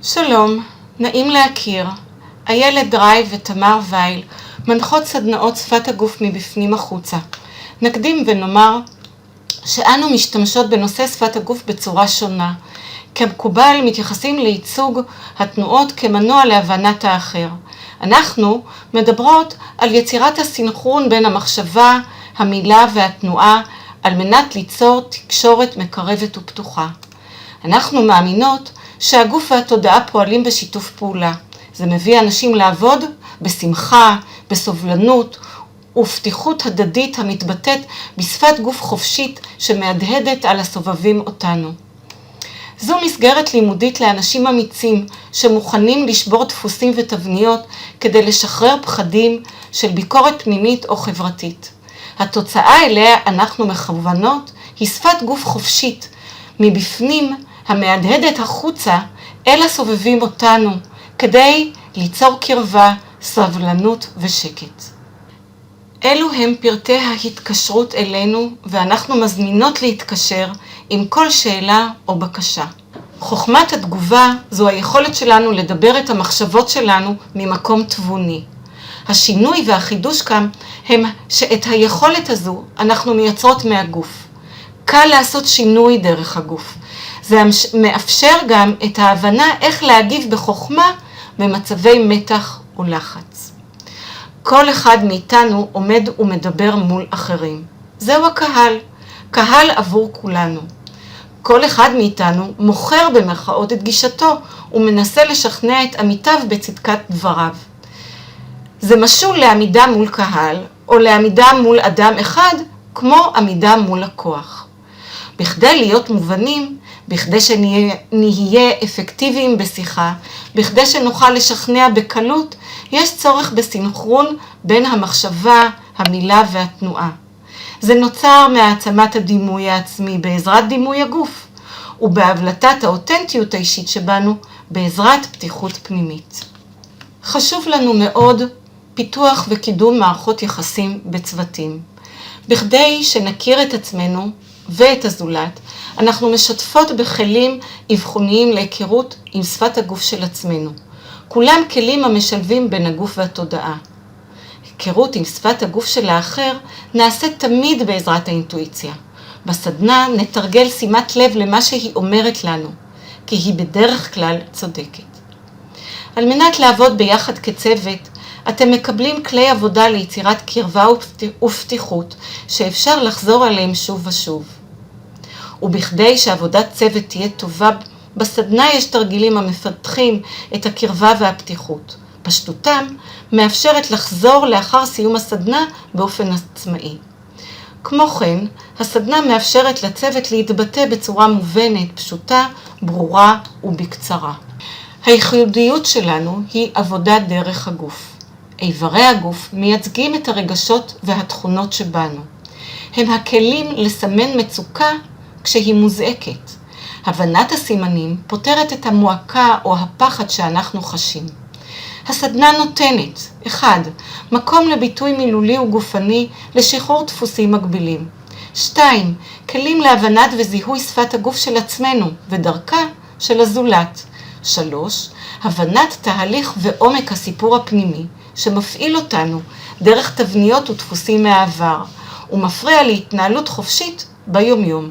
שלום, נעים להכיר. איילת דרייב ותמר וייל מנחות סדנאות שפת הגוף מבפנים החוצה. נקדים ונאמר שאנו משתמשות בנושא שפת הגוף בצורה שונה. כמקובל מתייחסים לייצוג התנועות כמנוע להבנת האחר. אנחנו מדברות על יצירת הסינכרון בין המחשבה, המילה והתנועה על מנת ליצור תקשורת מקרבת ופתוחה. אנחנו מאמינות שהגוף והתודעה פועלים בשיתוף פעולה. זה מביא אנשים לעבוד בשמחה, בסובלנות ופתיחות הדדית המתבטאת בשפת גוף חופשית שמהדהדת על הסובבים אותנו. זו מסגרת לימודית לאנשים אמיצים שמוכנים לשבור דפוסים ותבניות כדי לשחרר פחדים של ביקורת פנימית או חברתית. התוצאה אליה אנחנו מכוונות היא שפת גוף חופשית, מבפנים המהדהדת החוצה אל הסובבים אותנו, כדי ליצור קרבה, סבלנות ושקט. אלו הם פרטי ההתקשרות אלינו, ואנחנו מזמינות להתקשר עם כל שאלה או בקשה. חוכמת התגובה זו היכולת שלנו לדבר את המחשבות שלנו ממקום תבוני. השינוי והחידוש כאן הם שאת היכולת הזו אנחנו מייצרות מהגוף. קל לעשות שינוי דרך הגוף. זה מאפשר גם את ההבנה איך להגיב בחוכמה במצבי מתח ולחץ. כל אחד מאיתנו עומד ומדבר מול אחרים. זהו הקהל, קהל עבור כולנו. כל אחד מאיתנו מוכר במרכאות את גישתו ומנסה לשכנע את עמיתיו בצדקת דבריו. זה משול לעמידה מול קהל או לעמידה מול אדם אחד כמו עמידה מול לקוח. בכדי להיות מובנים, בכדי שנהיה אפקטיביים בשיחה, בכדי שנוכל לשכנע בקלות, יש צורך בסינכרון בין המחשבה, המילה והתנועה. זה נוצר מהעצמת הדימוי העצמי בעזרת דימוי הגוף, ובהבלטת האותנטיות האישית שבנו בעזרת פתיחות פנימית. חשוב לנו מאוד פיתוח וקידום מערכות יחסים בצוותים. בכדי שנכיר את עצמנו ואת הזולת, אנחנו משתפות בכלים אבחוניים להיכרות עם שפת הגוף של עצמנו. כולם כלים המשלבים בין הגוף והתודעה. היכרות עם שפת הגוף של האחר נעשית תמיד בעזרת האינטואיציה. בסדנה נתרגל שימת לב למה שהיא אומרת לנו, כי היא בדרך כלל צודקת. על מנת לעבוד ביחד כצוות, אתם מקבלים כלי עבודה ליצירת קרבה ופתיחות שאפשר לחזור עליהם שוב ושוב. ובכדי שעבודת צוות תהיה טובה, בסדנה יש תרגילים המפתחים את הקרבה והפתיחות. פשטותם מאפשרת לחזור לאחר סיום הסדנה באופן עצמאי. כמו כן, הסדנה מאפשרת לצוות להתבטא בצורה מובנת, פשוטה, ברורה ובקצרה. הייחודיות שלנו היא עבודה דרך הגוף. איברי הגוף מייצגים את הרגשות והתכונות שבנו. הם הכלים לסמן מצוקה כשהיא מוזעקת. הבנת הסימנים פותרת את המועקה או הפחד שאנחנו חשים. הסדנה נותנת 1. מקום לביטוי מילולי וגופני לשחרור דפוסים מגבילים. 2. כלים להבנת וזיהוי שפת הגוף של עצמנו ודרכה של הזולת. 3. הבנת תהליך ועומק הסיפור הפנימי שמפעיל אותנו דרך תבניות ודפוסים מהעבר ומפריע להתנהלות חופשית ביומיום.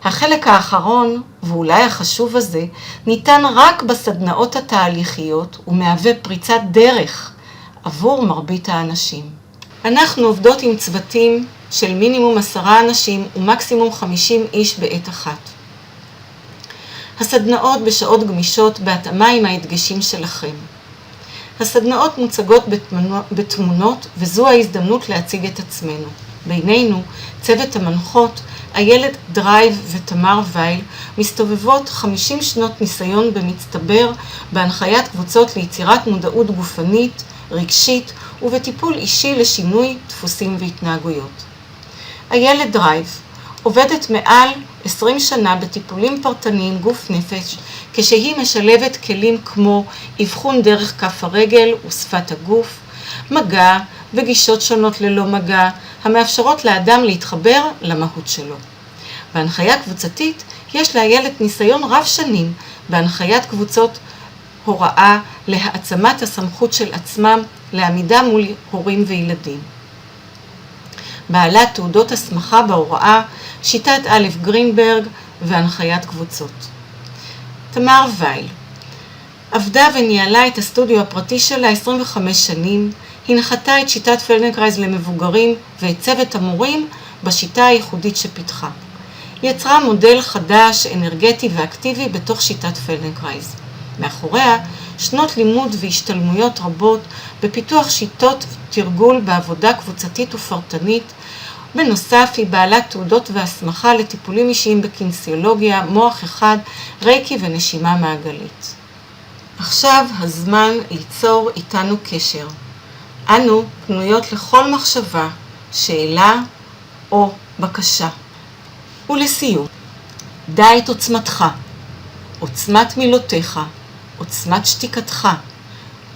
החלק האחרון, ואולי החשוב הזה, ניתן רק בסדנאות התהליכיות ומהווה פריצת דרך עבור מרבית האנשים. אנחנו עובדות עם צוותים של מינימום 10 אנשים ומקסימום 50 איש בעת אחת. הסדנאות בשעות גמישות בהתאמה עם ההדגשים שלכם. הסדנאות מוצגות בתמונות וזו ההזדמנות להציג את עצמנו. בינינו, צוות המנחות, איילת דרייב ותמר וייל, מסתובבות 50 שנות ניסיון במצטבר בהנחיית קבוצות ליצירת מודעות גופנית, רגשית ובטיפול אישי לשינוי דפוסים והתנהגויות. איילת דרייב עובדת מעל 20 שנה בטיפולים פרטניים גוף נפש, כשהיא משלבת כלים כמו אבחון דרך כף הרגל ושפת הגוף, מגע וגישות שונות ללא מגע, המאפשרות לאדם להתחבר למהות שלו. בהנחיה קבוצתית יש לאיילת ניסיון רב שנים בהנחיית קבוצות הוראה להעצמת הסמכות של עצמם לעמידה מול הורים וילדים. בעלת תעודות הסמכה בהוראה, שיטת א' גרינברג והנחיית קבוצות. תמר וייל עבדה וניהלה את הסטודיו הפרטי שלה 25 שנים, הנחתה את שיטת פלדנקרייז למבוגרים ואת צוות המורים בשיטה הייחודית שפיתחה. היא יצרה מודל חדש, אנרגטי ואקטיבי בתוך שיטת פלדנקרייז. מאחוריה שנות לימוד והשתלמויות רבות בפיתוח שיטות תרגול בעבודה קבוצתית ופרטנית. בנוסף היא בעלת תעודות והסמכה לטיפולים אישיים בקינסיולוגיה, מוח אחד, רייקי ונשימה מעגלית. עכשיו הזמן ליצור איתנו קשר. אנו פנויות לכל מחשבה, שאלה או בקשה. ולסיום, דע את עוצמתך, עוצמת מילותיך, עוצמת שתיקתך,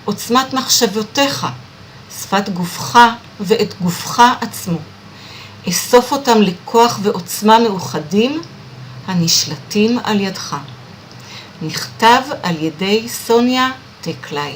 עוצמת מחשבותיך, שפת גופך ואת גופך עצמו. אסוף אותם לכוח ועוצמה מאוחדים הנשלטים על ידך. נכתב על ידי סוניה טקלאי.